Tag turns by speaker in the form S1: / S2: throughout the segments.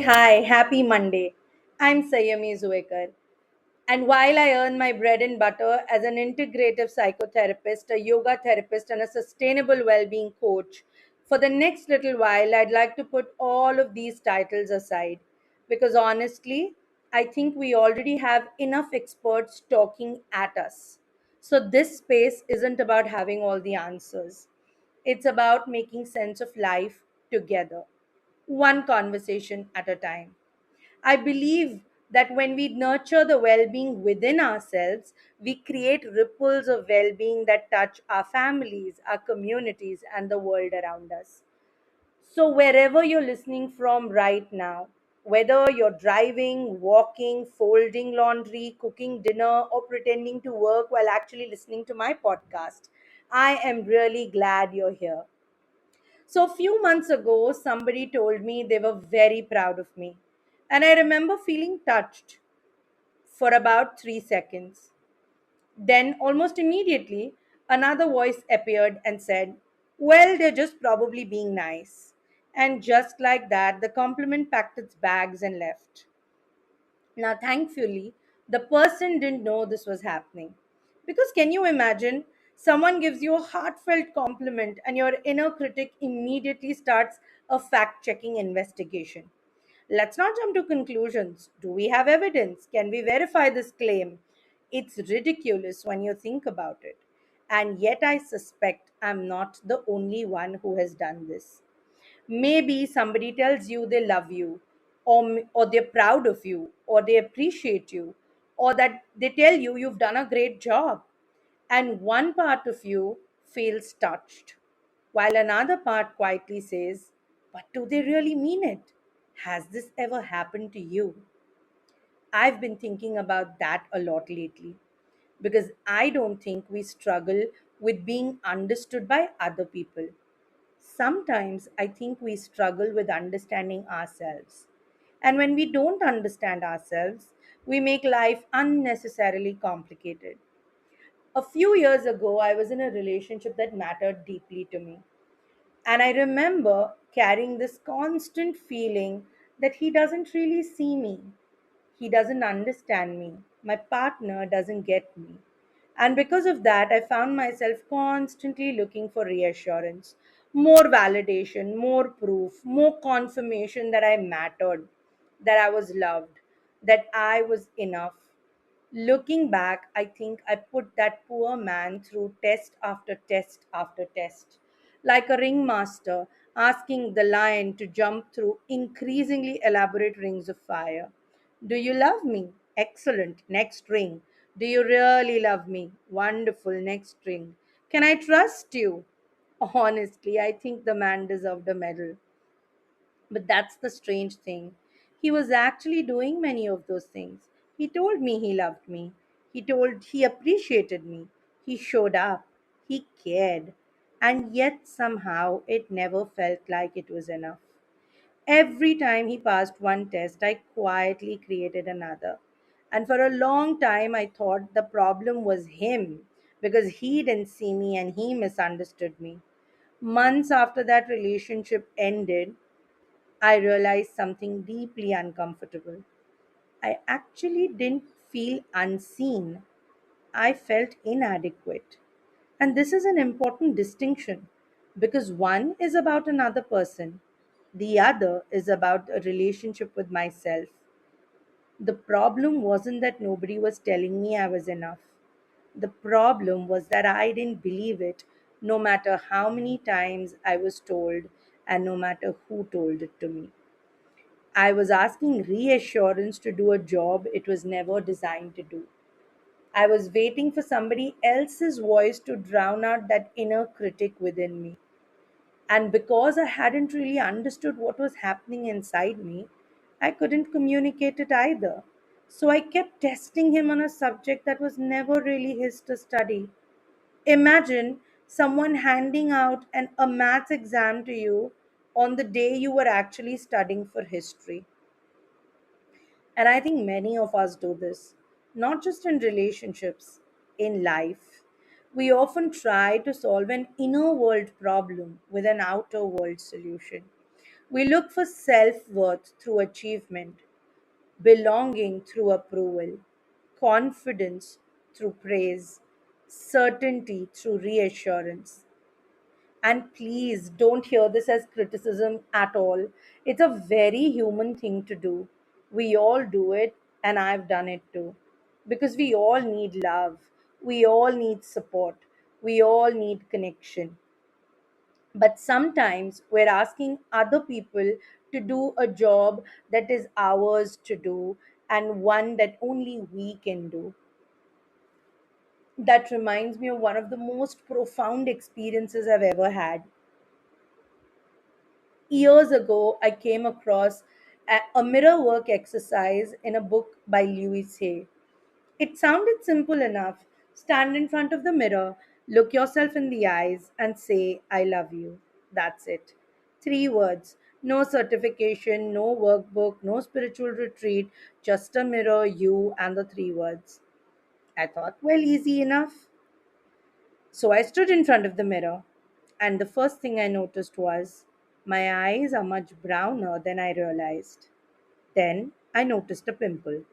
S1: Hi, happy Monday. I'm Sayami Zuekar. And while I earn my bread and butter as an integrative psychotherapist, a yoga therapist, and a sustainable well being coach, for the next little while, I'd like to put all of these titles aside. Because honestly, I think we already have enough experts talking at us. So this space isn't about having all the answers, it's about making sense of life together, one conversation at a time. I believe that when we nurture the well being within ourselves, we create ripples of well being that touch our families, our communities, and the world around us. So, wherever you're listening from right now, whether you're driving, walking, folding laundry, cooking dinner, or pretending to work while actually listening to my podcast, I am really glad you're here. So, a few months ago, somebody told me they were very proud of me. And I remember feeling touched for about 3 seconds. Then, almost immediately, another voice appeared and said, "Well, they're just probably being nice." And just like that, the compliment packed its bags and left. Now, thankfully, the person didn't know this was happening. Because can you imagine? Someone gives you a heartfelt compliment, and your inner critic immediately starts a fact checking investigation. Let's not jump to conclusions. Do we have evidence? Can we verify this claim? It's ridiculous when you think about it. And yet, I suspect I'm not the only one who has done this. Maybe somebody tells you they love you, or they're proud of you, or they appreciate you, or that they tell you you've done a great job. And one part of you feels touched, while another part quietly says, "But do they really mean it? Has this ever happened to you?" I've been thinking about that a lot lately because I don't think we struggle with being understood by other people. Sometimes I think we struggle with understanding ourselves. And when we don't understand ourselves, we make life unnecessarily complicated. A few years ago, I was in a relationship that mattered deeply to me. And I remember carrying this constant feeling that he doesn't really see me. He doesn't understand me. My partner doesn't get me. And because of that, I found myself constantly looking for reassurance, more validation, more proof, more confirmation that I mattered, that I was loved, that I was enough. Looking back, I think I put that poor man through test after test after test, like a ringmaster asking the lion to jump through increasingly elaborate rings of fire. Do you love me? Excellent. Next ring. Do you really love me? Wonderful. Next ring. Can I trust you? Honestly, I think the man deserved a medal. But that's the strange thing. He was actually doing many of those things. He told me he loved me. He appreciated me. He showed up. He cared. And yet somehow it never felt like it was enough. Every time he passed one test, I quietly created another. And for a long time, I thought the problem was him because he didn't see me and he misunderstood me. Months after that relationship ended, I realized something deeply uncomfortable. I actually didn't feel unseen, I felt inadequate. And this is an important distinction because one is about another person, the other is about a relationship with myself. The problem wasn't that nobody was telling me I was enough. The problem was that I didn't believe it, no matter how many times I was told and no matter who told it to me. I was asking reassurance to do a job it was never designed to do. I was waiting for somebody else's voice to drown out that inner critic within me. And because I hadn't really understood what was happening inside me, I couldn't communicate it either. So I kept testing him on a subject that was never really his to study. Imagine someone handing out a maths exam to you on the day you were actually studying for history. And I think many of us do this, not just in relationships, in life. We often try to solve an inner world problem with an outer world solution. We look for self worth through achievement, belonging through approval, confidence through praise, certainty through reassurance. And please don't hear this as criticism at all. It's a very human thing to do. We all do it, and I've done it too. Because we all need love, we all need support, we all need connection. But sometimes we're asking other people to do a job that is ours to do and one that only we can do. That reminds me of one of the most profound experiences I've ever had. Years ago, I came across a mirror work exercise in a book by Louis Hay. It sounded simple enough. Stand in front of the mirror, look yourself in the eyes, and say, I love you. That's it. Three words. No certification, no workbook, no spiritual retreat, just a mirror, you, and the three words. I thought, well, easy enough. So I stood in front of the mirror, and the first thing I noticed was my eyes are much browner than I realized. Then I noticed a pimple.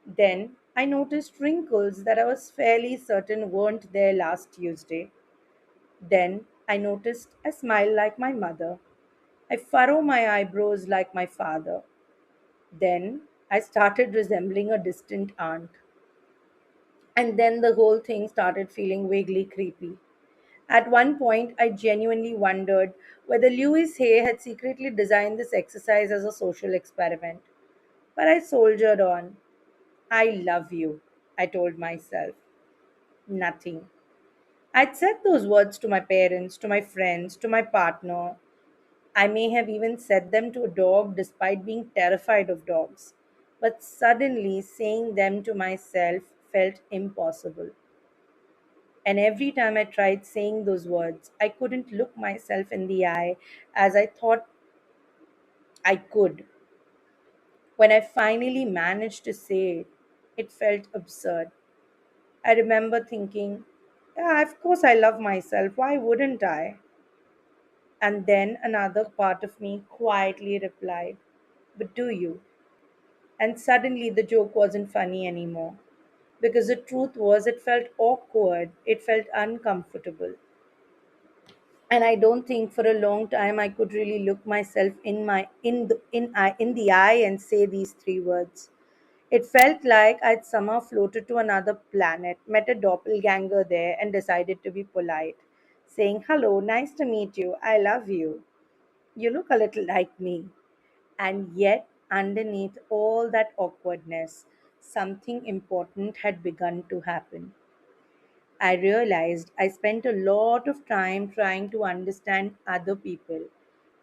S1: Then I noticed wrinkles that I was fairly certain weren't there last Tuesday. Then I noticed I smile like my mother. I furrow my eyebrows like my father. Then I started resembling a distant aunt. And then the whole thing started feeling vaguely creepy. At one point, I genuinely wondered whether Louis Hay had secretly designed this exercise as a social experiment. But I soldiered on. I love you, I told myself. Nothing. I'd said those words to my parents, to my friends, to my partner. I may have even said them to a dog despite being terrified of dogs. But suddenly, saying them to myself felt impossible. And every time I tried saying those words, I couldn't look myself in the eye as I thought I could. When I finally managed to say it, it felt absurd. I remember thinking, yeah, of course I love myself. Why wouldn't I? And then another part of me quietly replied, but do you? And suddenly the joke wasn't funny anymore. Because the truth was, it felt awkward, it felt uncomfortable. And I don't think for a long time I could really look myself in the eye and say these three words. It felt like I'd somehow floated to another planet, met a doppelganger there, and decided to be polite, saying, Hello, nice to meet you, I love you. You look a little like me. And yet, underneath all that awkwardness, something important had begun to happen. I realized I spent a lot of time trying to understand other people,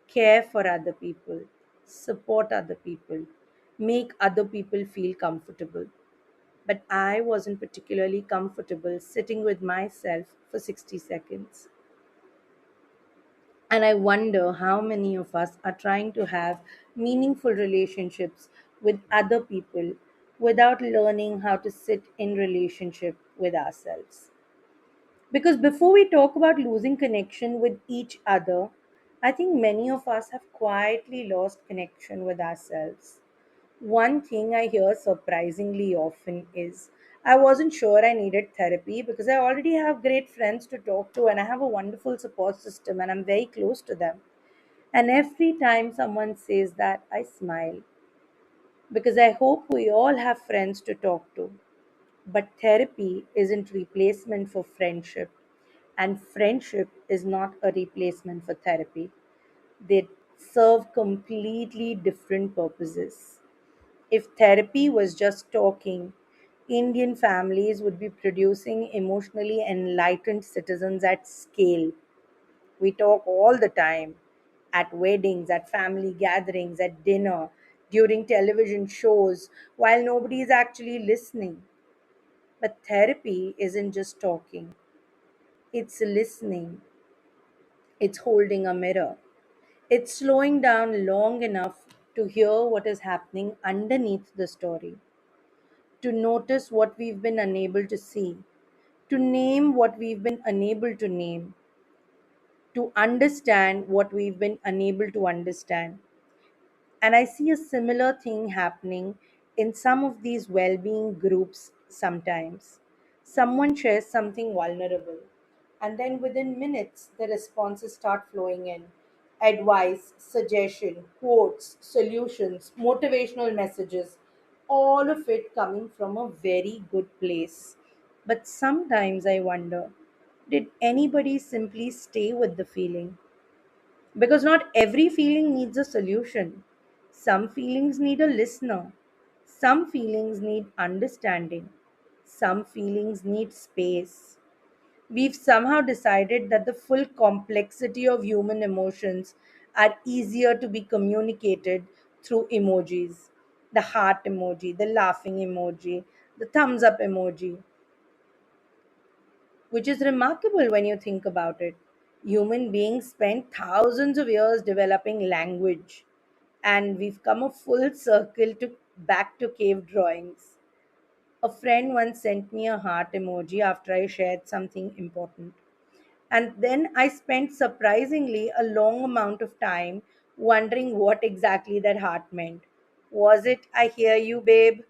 S1: care for other people, support other people, make other people feel comfortable. But I wasn't particularly comfortable sitting with myself for 60 seconds. And I wonder how many of us are trying to have meaningful relationships with other people without learning how to sit in relationship with ourselves. Because before we talk about losing connection with each other, I think many of us have quietly lost connection with ourselves. One thing I hear surprisingly often is I wasn't sure I needed therapy because I already have great friends to talk to and I have a wonderful support system and I'm very close to them. And every time someone says that, I smile because I hope we all have friends to talk to. But therapy isn't replacement for friendship, and friendship is not a replacement for therapy. They serve completely different purposes. If therapy was just talking, Indian families would be producing emotionally enlightened citizens at scale. We talk all the time at weddings, at family gatherings, at dinner, during television shows, while nobody is actually listening. But therapy isn't just talking, it's listening, it's holding a mirror, it's slowing down long enough to hear what is happening underneath the story, to notice what we've been unable to see, to name what we've been unable to name. to understand what we've been unable to understand. And I see a similar thing happening in some of these well being groups sometimes. Someone shares something vulnerable, and then within minutes, the responses start flowing in: advice, suggestion, quotes, solutions, motivational messages, all of it coming from a very good place. But sometimes I wonder, did anybody simply stay with the feeling? Because not every feeling needs a solution. Some feelings need a listener. Some feelings need understanding. Some feelings need space. We've somehow decided that the full complexity of human emotions are easier to be communicated through emojis. The heart emoji, the laughing emoji, the thumbs up emoji, which is remarkable when you think about it. Human beings spent thousands of years developing language, and we've come a full circle to back to cave drawings. A friend once sent me a heart emoji after I shared something important. And then I spent surprisingly a long amount of time wondering what exactly that heart meant. Was it, I hear you, babe?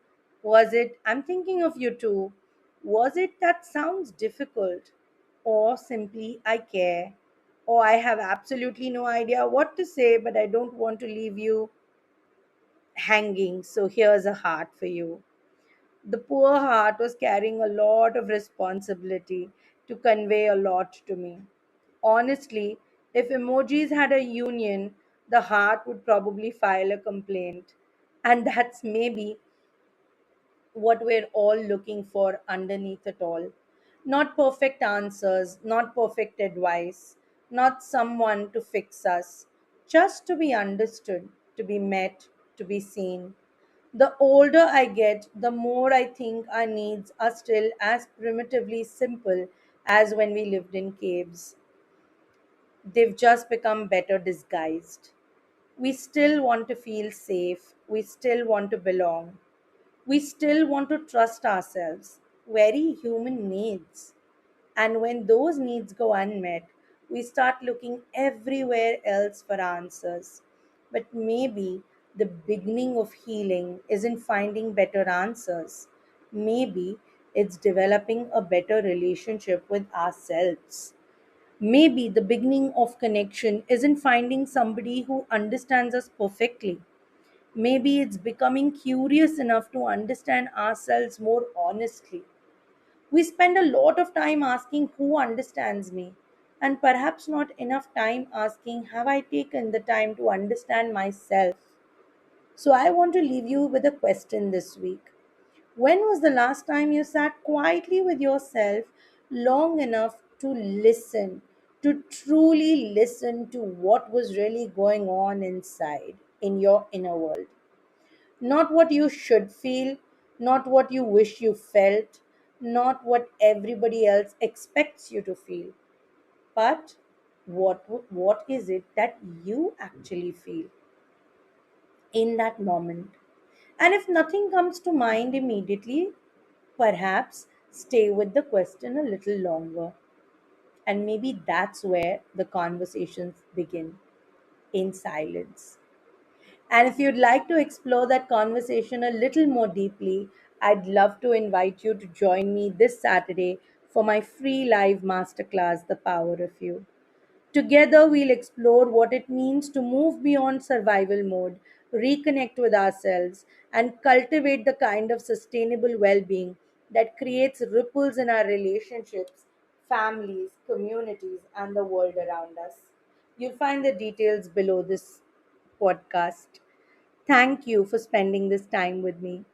S1: Was it, I'm thinking of you too? Was it, that sounds difficult? Or simply, I care? Or I have absolutely no idea what to say, but I don't want to leave you hanging, so here's a heart for you. The poor heart was carrying a lot of responsibility to convey a lot to me. Honestly, if emojis had a union, the heart would probably file a complaint. And that's maybe what we're all looking for underneath it all. Not perfect answers, not perfect advice, not someone to fix us, just to be understood, to be met, to be seen. The older I get, the more I think our needs are still as primitively simple as when we lived in caves. They've just become better disguised. We still want to feel safe. We still want to belong. We still want to trust ourselves. Very human needs. And when those needs go unmet, we start looking everywhere else for answers. But maybe the beginning of healing isn't finding better answers. Maybe it's developing a better relationship with ourselves. Maybe the beginning of connection isn't finding somebody who understands us perfectly. Maybe it's becoming curious enough to understand ourselves more honestly. We spend a lot of time asking who understands me, and perhaps not enough time asking, have I taken the time to understand myself? So, I want to leave you with a question this week. When was the last time you sat quietly with yourself long enough to listen, to truly listen to what was really going on inside in your inner world? Not what you should feel, not what you wish you felt, not what everybody else expects you to feel, but what is it that you actually feel in that moment? And if nothing comes to mind immediately, perhaps stay with the question a little longer. And maybe that's where the conversations begin, in silence. And if you'd like to explore that conversation a little more deeply, I'd love to invite you to join me this Saturday for my free live masterclass, The Power of You. Together, we'll explore what it means to move beyond survival mode, reconnect with ourselves, and cultivate the kind of sustainable well being that creates ripples in our relationships, families, communities, and the world around us. You'll find the details below this podcast. Thank you for spending this time with me.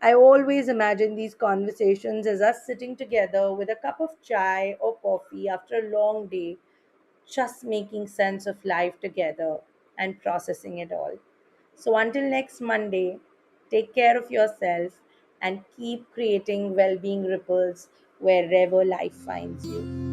S1: I always imagine these conversations as us sitting together with a cup of chai or coffee after a long day, just making sense of life together and processing it all. So until next Monday, take care of yourself and keep creating well being ripples wherever life finds you.